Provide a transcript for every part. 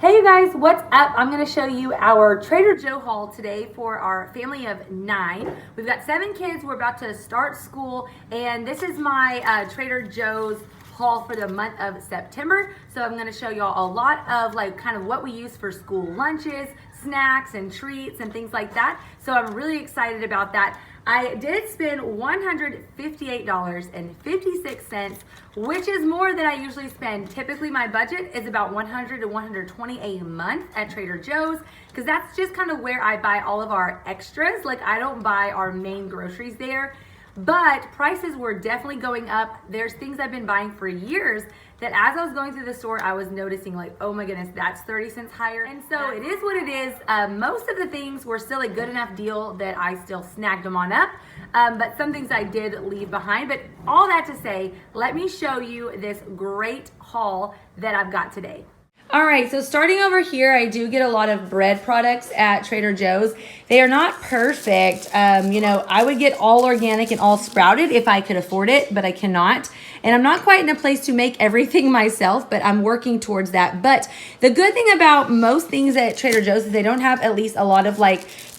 Hey you guys, what's up? I'm going to show you our Trader Joe haul today for our family of 9. We've got 7 kids. We're about to start school, and this is my Trader Joe's haul for the month of September. So I'm going to show y'all a lot of kind of what we use for school lunches, snacks and treats and things like that. So I'm really excited about that. I did spend $158.56, which is more than I usually spend. Typically my budget is about $100 to $120 a month at Trader Joe's, because that's just kind of where I buy all of our extras. Like, I don't buy our main groceries there. But prices were definitely going up. There's things I've been buying for years that as I was going through the store, I was noticing like, oh my goodness, that's 30 cents higher. And so it is what it is. Most of the things were still a good enough deal that I still snagged them on up. But some things I did leave behind. But all that to say, let me show you this great haul that I've got today. All right, so starting over here, I do get a lot of bread products at Trader Joe's. They are not perfect. I would get all organic and all sprouted if I could afford it, but I cannot. And I'm not quite in a place to make everything myself, but I'm working towards that. But the good thing about most things at Trader Joe's is they don't have at least a lot of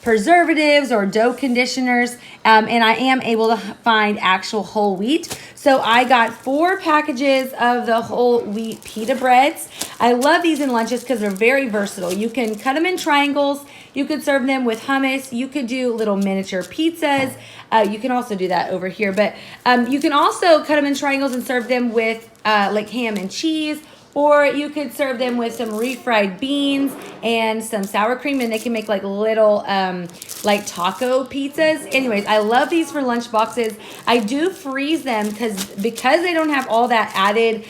preservatives or dough conditioners, and I am able to find actual whole wheat. So I got 4 packages of the whole wheat pita breads. I love these in lunches because they're very versatile. You can cut them in triangles. You could serve them with hummus. You could do little miniature pizzas. You can also do that over here, but you can also cut them in triangles and serve them with ham and cheese. Or you could serve them with some refried beans and some sour cream, and they can make little taco pizzas. Anyways, I love these for lunch boxes. I do freeze them because they don't have all that added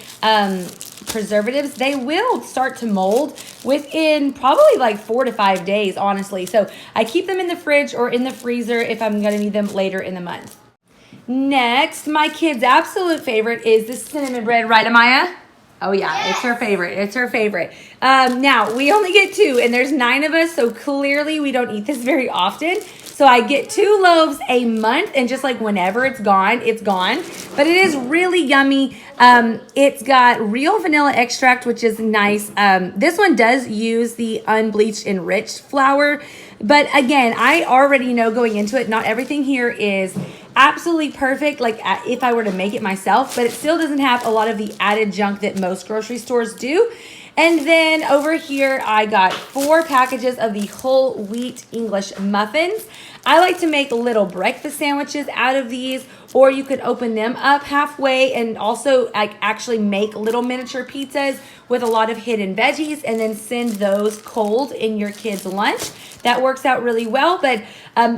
preservatives. They will start to mold within probably 4 to 5 days, honestly. So I keep them in the fridge or in the freezer if I'm going to need them later in the month. Next, my kid's absolute favorite is the cinnamon bread, right, Amaya? Oh yeah, yes. It's her favorite. It's her favorite. Now, we only get 2, and there's 9 of us, so clearly we don't eat this very often. So I get 2 loaves a month, and just whenever it's gone, it's gone. But it is really yummy. It's got real vanilla extract, which is nice. This one does use the unbleached enriched flour. But again, I already know going into it, not everything here is absolutely perfect, if I were to make it myself, but it still doesn't have a lot of the added junk that most grocery stores do. And then over here, I got 4 packages of the whole wheat English muffins. I like to make little breakfast sandwiches out of these, or you could open them up halfway and also actually make little miniature pizzas with a lot of hidden veggies and then send those cold in your kids' lunch. That works out really well, but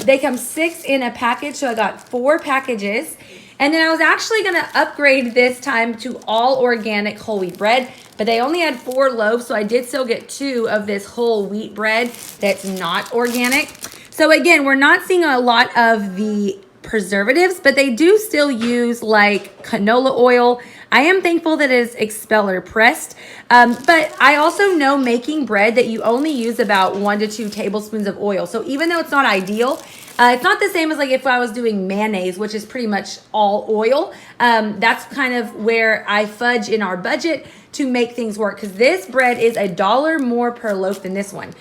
they come 6 in a package, so I got 4 packages. And then I was actually going to upgrade this time to all organic whole wheat bread, but they only had 4 loaves, so I did still get 2 of this whole wheat bread that's not organic. So again, we're not seeing a lot of the preservatives, but they do still use canola oil. I am thankful that it is expeller pressed, but I also know making bread that you only use about 1 to 2 tablespoons of oil. So even though it's not ideal, it's not the same as if I was doing mayonnaise, which is pretty much all oil. That's kind of where I fudge in our budget to make things work, because this bread is $1 more per loaf than this one.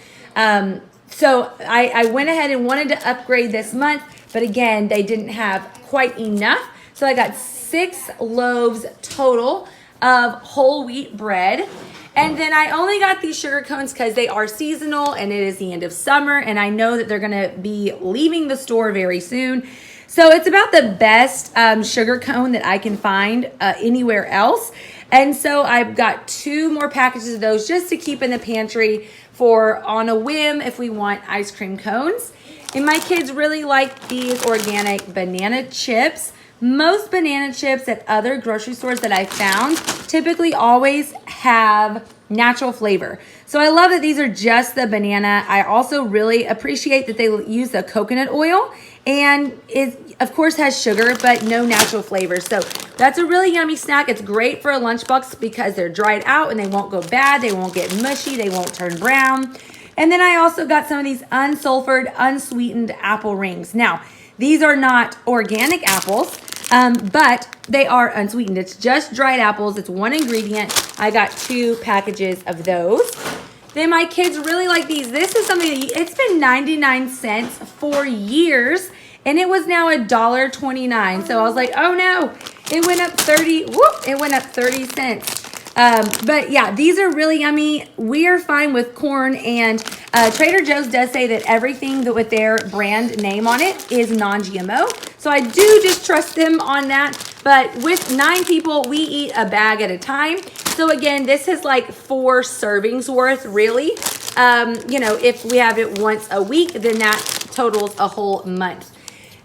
So I went ahead and wanted to upgrade this month, but again, they didn't have quite enough. So I got 6 loaves total of whole wheat bread. And then I only got these sugar cones because they are seasonal and it is the end of summer, and I know that they're going to be leaving the store very soon. So it's about the best sugar cone that I can find anywhere else. And so I've got 2 more packages of those just to keep in the pantry for on a whim if we want ice cream cones. And my kids really like these organic banana chips. Most banana chips at other grocery stores that I found typically always have natural flavor. So I love that these are just the banana. I also really appreciate that they use the coconut oil, and it of course has sugar but no natural flavor. So that's a really yummy snack. It's great for a lunchbox because they're dried out and they won't go bad. They won't get mushy. They won't turn brown. And then I also got some of these unsulfured, unsweetened apple rings. Now, these are not organic apples, but they are unsweetened. It's just dried apples. It's 1 ingredient. I got 2 packages of those. Then my kids really like these. This is something that it's been 99 cents for years, and it was now $1.29. So I was like, oh no, it went up 30. Whoop! It went up 30 cents. But yeah, these are really yummy. We are fine with corn, and Trader Joe's does say that everything that with their brand name on it is non-GMO. So I do just trust them on that. But with 9 people, we eat a bag at a time. So again, this is like 4 servings worth, really. You know, if we have it once a week, then that totals a whole month.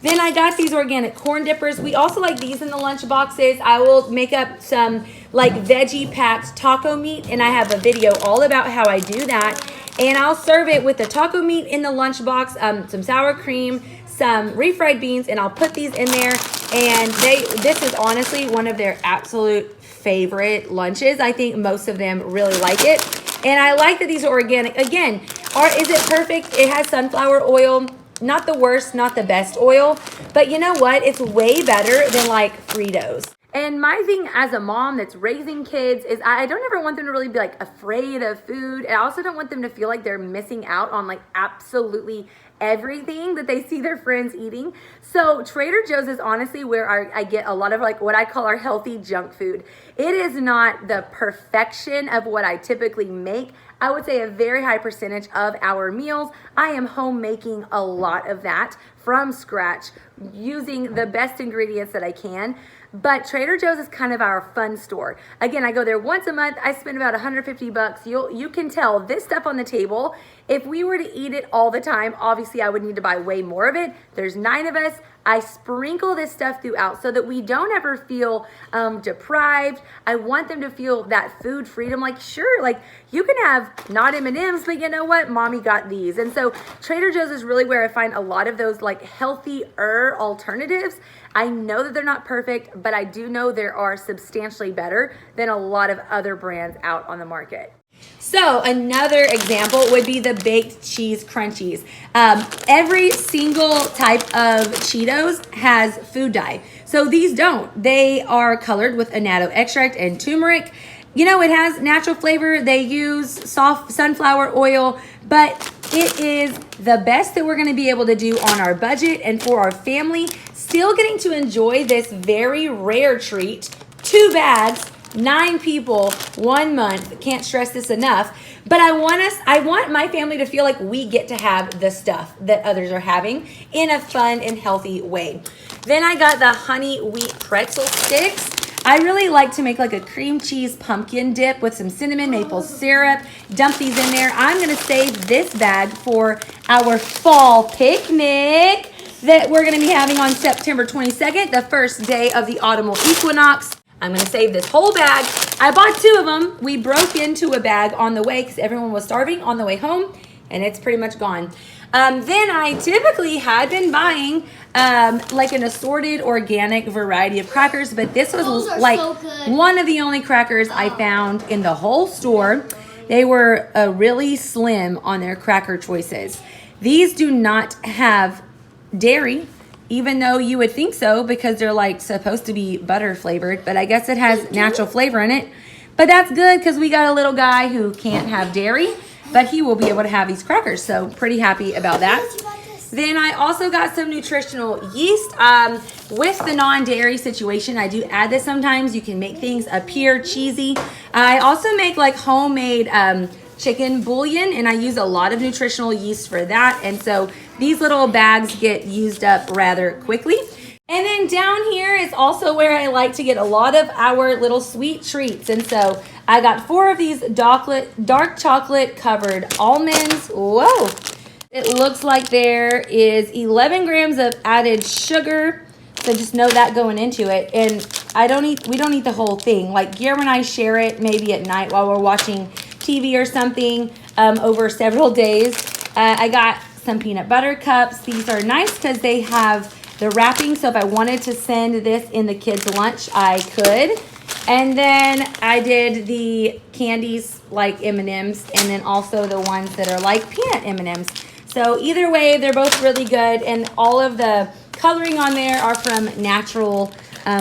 Then I got these organic corn dippers. We also like these in the lunch boxes. I will make up some like veggie packed taco meat, and I have a video all about how I do that. And I'll serve it with the taco meat in the lunch box, some sour cream, some refried beans, and I'll put these in there. And this is honestly one of their absolute favorite lunches. I think most of them really like it. And I like that these are organic. Again, is it perfect? It has sunflower oil. Not the worst, not the best oil, but you know what? It's way better than like Fritos. And my thing as a mom that's raising kids is I don't ever want them to really be like afraid of food. I also don't want them to feel like they're missing out on like absolutely everything that they see their friends eating. So Trader Joe's is honestly where I get a lot of like what I call our healthy junk food. It is not the perfection of what I typically make. I would say a very high percentage of our meals, I am home making a lot of that from scratch, using the best ingredients that I can. But Trader Joe's is kind of our fun store. Again, I go there once a month. I spend about $150. You can tell this stuff on the table. If we were to eat it all the time, obviously I would need to buy way more of it. There's 9 of us. I sprinkle this stuff throughout so that we don't ever feel deprived. I want them to feel that food freedom. Like, sure, like you can have not M&Ms, but you know what? Mommy got these. And so Trader Joe's is really where I find a lot of those like healthier alternatives. I know that they're not perfect, but I do know there are substantially better than a lot of other brands out on the market. So another example would be the baked cheese crunchies. Every single type of Cheetos has food dye. So these don't. They are colored with annatto extract and turmeric. You know, it has natural flavor. They use soft sunflower oil, but it is the best that we're going to be able to do on our budget and for our family. Still getting to enjoy this very rare treat. 2 bags, 9 people, 1 month. Can't stress this enough. But I want my family to feel like we get to have the stuff that others are having in a fun and healthy way. Then I got the honey wheat pretzel sticks. I really like to make like a cream cheese pumpkin dip with some cinnamon maple syrup. Dump these in there. I'm going to save this bag for our fall picnic that we're going to be having on September 22nd, the first day of the autumnal equinox. I'm going to save this whole bag. I bought 2 of them. We broke into a bag on the way because everyone was starving on the way home, and it's pretty much gone. Then I typically had been buying like an assorted organic variety of crackers, but this was like one of the only crackers I found in the whole store. They were really slim on their cracker choices. These do not have dairy, even though you would think so because they're like supposed to be butter flavored, but I guess it has natural flavor in it. But that's good because we got a little guy who can't have dairy, but he will be able to have these crackers, so pretty happy about that. Then I also got some nutritional yeast. With the non-dairy situation, I do add this sometimes. You can make things appear cheesy. I also make like homemade chicken bouillon, and I use a lot of nutritional yeast for that. And so these little bags get used up rather quickly. And then down here is also where I like to get a lot of our little sweet treats. And so I got 4 of these dark chocolate covered almonds. Whoa. It looks like there is 11 grams of added sugar. So just know that going into it. And we don't eat the whole thing. Like Guillermo and I share it maybe at night while we're watching TV or something over several days. I got some peanut butter cups. These are nice because they have the wrapping, so if I wanted to send this in the kids' lunch, I could. And then I did the candies like M&Ms, and then also the ones that are like peanut M&Ms. So either way, they're both really good, and all of the coloring on there are from natural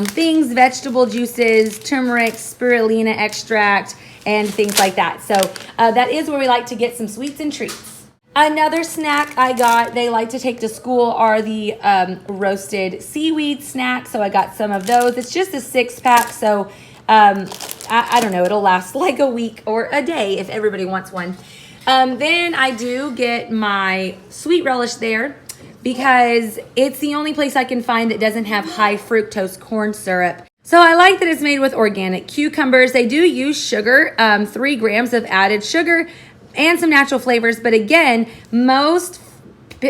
things, vegetable juices, turmeric, spirulina extract, and things like that. So that is where we like to get some sweets and treats. Another snack I got, they like to take to school, are the roasted seaweed snacks. So I got some of those. It's just a 6-pack, so I don't know, it'll last like a week or a day if everybody wants one. Then I do get my sweet relish there because it's the only place I can find that doesn't have high fructose corn syrup. So I like that it's made with organic cucumbers. They do use sugar, 3 grams of added sugar and some natural flavors. But again, most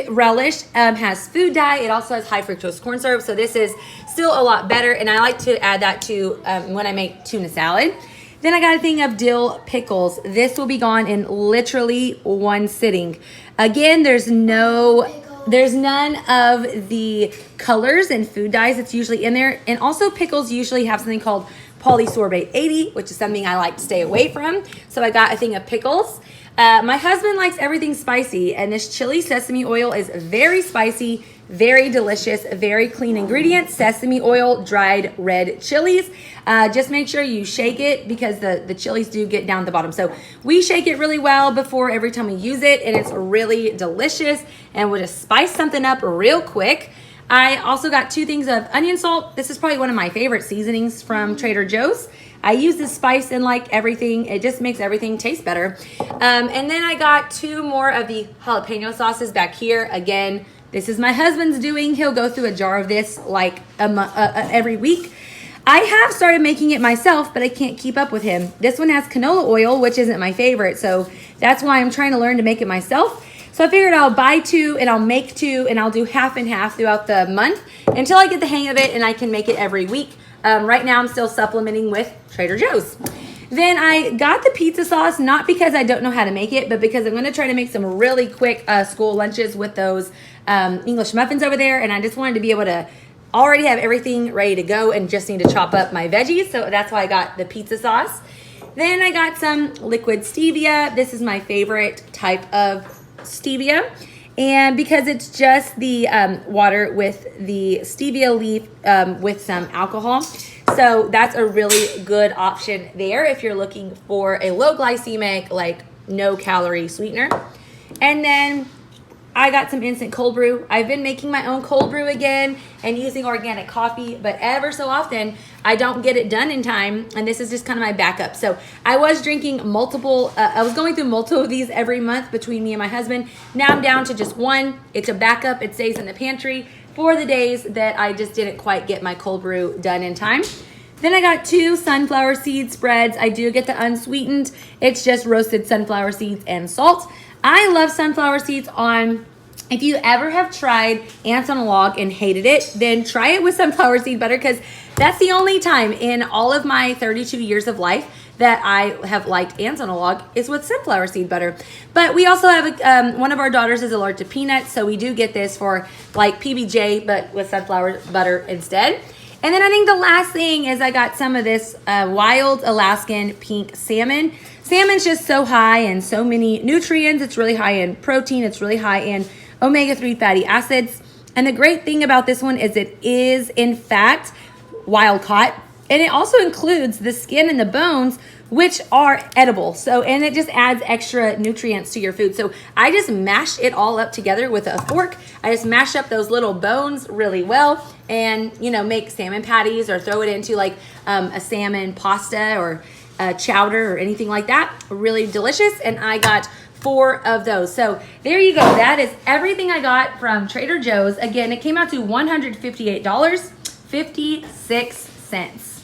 relish has food dye. It also has high fructose corn syrup. So this is still a lot better. And I like to add that to when I make tuna salad. Then I got a thing of dill pickles. This will be gone in literally one sitting. Again, there's none of the colors and food dyes that's usually in there. And also pickles usually have something called polysorbate 80, which is something I like to stay away from. So I got a thing of pickles. My husband likes everything spicy, and this chili sesame oil is very spicy, very delicious, very clean ingredients. Sesame oil, dried red chilies. Just make sure you shake it because the chilies do get down the bottom. So we shake it really well before every time we use it, and it's really delicious, and we'll just spice something up real quick. I also got 2 things of onion salt. This is probably one of my favorite seasonings from Trader Joe's. I use this spice in like everything. It just makes everything taste better. And then I got 2 more of the jalapeno sauces back here. Again, this is my husband's doing. He'll go through a jar of this like every week. I have started making it myself, but I can't keep up with him. This one has canola oil, which isn't my favorite. So that's why I'm trying to learn to make it myself. So I figured I'll buy 2 and I'll make 2 and I'll do half and half throughout the month until I get the hang of it and I can make it every week. Right now I'm still supplementing with Trader Joe's. Then I got the pizza sauce, not because I don't know how to make it, but because I'm going to try to make some really quick school lunches with those English muffins over there. And I just wanted to be able to already have everything ready to go and just need to chop up my veggies. So that's why I got the pizza sauce. Then I got some liquid stevia. This is my favorite type of stevia. And because it's just the water with the stevia leaf with some alcohol. So that's a really good option there if you're looking for a low glycemic, like no calorie sweetener. And then I got some instant cold brew. I've been making my own cold brew again and using organic coffee, but ever so often I don't get it done in time, and this is just kind of my backup. So I was drinking I was going through multiple of these every month between me and my husband. Now I'm down to just one. It's a backup. It stays in the pantry for the days that I just didn't quite get my cold brew done in time. Then I got 2 sunflower seed spreads. I do get the unsweetened. It's just roasted sunflower seeds and salt. I love sunflower seeds on, if you ever have tried ants on a log and hated it, then try it with sunflower seed butter, because that's the only time in all of my 32 years of life that I have liked ants on a log is with sunflower seed butter. But we also have one of our daughters is allergic to peanuts, so we do get this for like PBJ, but with sunflower butter instead. And then I think the last thing is I got some of this wild Alaskan pink salmon. Salmon's just so high in so many nutrients. It's really high in protein. It's really high in omega-3 fatty acids. And the great thing about this one is it is, in fact, wild caught. And it also includes the skin and the bones, which are edible. So, and it just adds extra nutrients to your food. So I just mash it all up together with a fork. I just mash up those little bones really well and, you know, make salmon patties or throw it into like a salmon pasta or a chowder or anything like that. Really delicious. And I got 4 of those. So there you go. That is everything I got from Trader Joe's. Again, it came out to $158.56.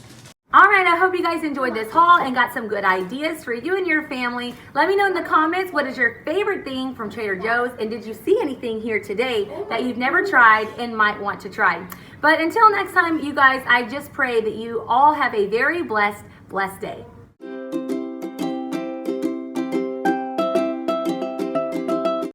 All right, I hope you guys enjoyed this haul and got some good ideas for you and your family. Let me know in the comments, what is your favorite thing from Trader Joe's, and did you see anything here today that you've never tried and might want to try? But until next time, you guys, I just pray that you all have a very blessed day.